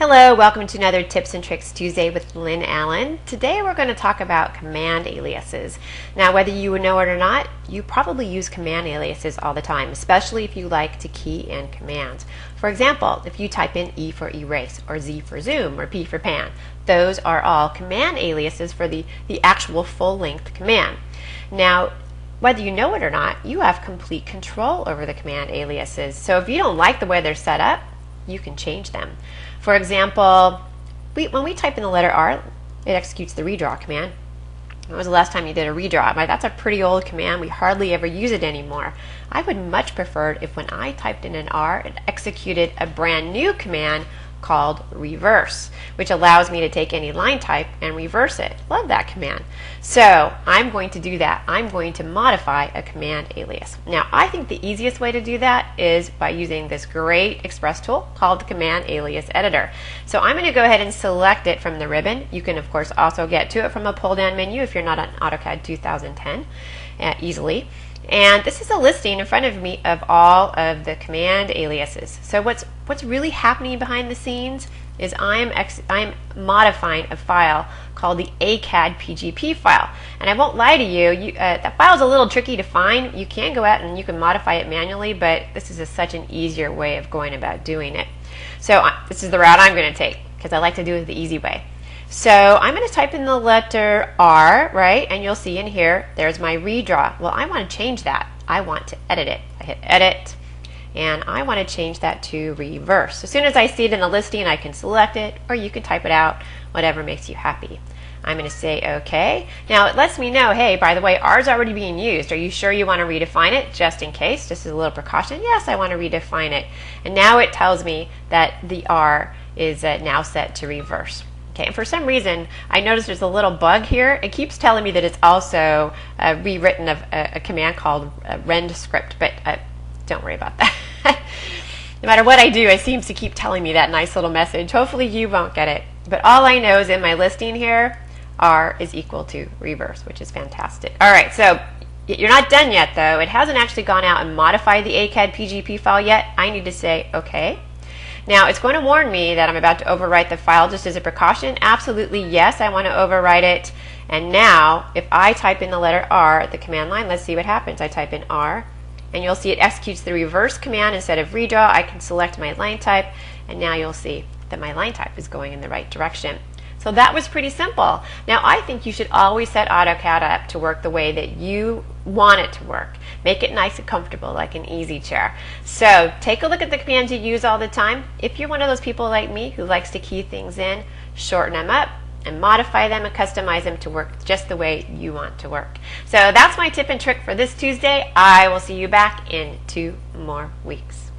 Hello, welcome to another Tips and Tricks Tuesday with Lynn Allen. Today we're going to talk about command aliases. Now, whether you know it or not, you probably use command aliases all the time, especially if you like to key in commands. For example, if you type in E for erase, or Z for zoom, or P for pan, those are all command aliases for the actual full-length command. Now, whether you know it or not, you have complete control over the command aliases. So if you don't like the way they're set up, you can change them. For example, when we type in the letter R, it executes the redraw command. When was the last time you did a redraw? That's a pretty old command. We hardly ever use it anymore. I would much prefer if when I typed in an R, it executed a brand new command called reverse, which allows me to take any line type and reverse it. Love that command. So I'm going to do that. I'm going to modify a command alias. Now, I think the easiest way to do that is by using this great Express tool called the Command Alias Editor. So I'm going to go ahead and select it from the ribbon. You can, of course, also get to it from a pull-down menu if you're not on AutoCAD 2010 easily. And this is a listing in front of me of all of the command aliases. So what's really happening behind the scenes is I'm modifying a file called the AutoCAD PGP file. And I won't lie to you, that file is a little tricky to find. You can go out and you can modify it manually, but this is such an easier way of going about doing it. So this is the route I'm going to take because I like to do it the easy way. So I'm going to type in the letter R, right? And you'll see in here, there's my redraw. Well, I want to change that. I want to edit it. I hit edit, and I want to change that to reverse. As soon as I see it in the listing, I can select it, or you can type it out, whatever makes you happy. I'm going to say OK. Now, it lets me know, hey, by the way, R is already being used. Are you sure you want to redefine it just in case? Just as a little precaution. Yes, I want to redefine it. And now it tells me that the R is now set to reverse. Okay, and for some reason, I noticed there's a little bug here. It keeps telling me that it's also rewritten a command called rend script, but don't worry about that. No matter what I do, it seems to keep telling me that nice little message. Hopefully you won't get it. But all I know is in my listing here, R is equal to reverse, which is fantastic. All right, so you're not done yet, though. It hasn't actually gone out and modified the AutoCAD PGP file yet. I need to say OK. Now, it's going to warn me that I'm about to overwrite the file just as a precaution. Absolutely, yes, I want to overwrite it. And now, if I type in the letter R at the command line, let's see what happens. I type in R, and you'll see it executes the reverse command instead of redraw. I can select my line type, and now you'll see that my line type is going in the right direction. So that was pretty simple. Now, I think you should always set AutoCAD up to work the way that you want it to work. Make it nice and comfortable, like an easy chair. So take a look at the commands you use all the time. If you're one of those people like me who likes to key things in, shorten them up and modify them and customize them to work just the way you want to work. So that's my tip and trick for this Tuesday. I will see you back in 2 more weeks.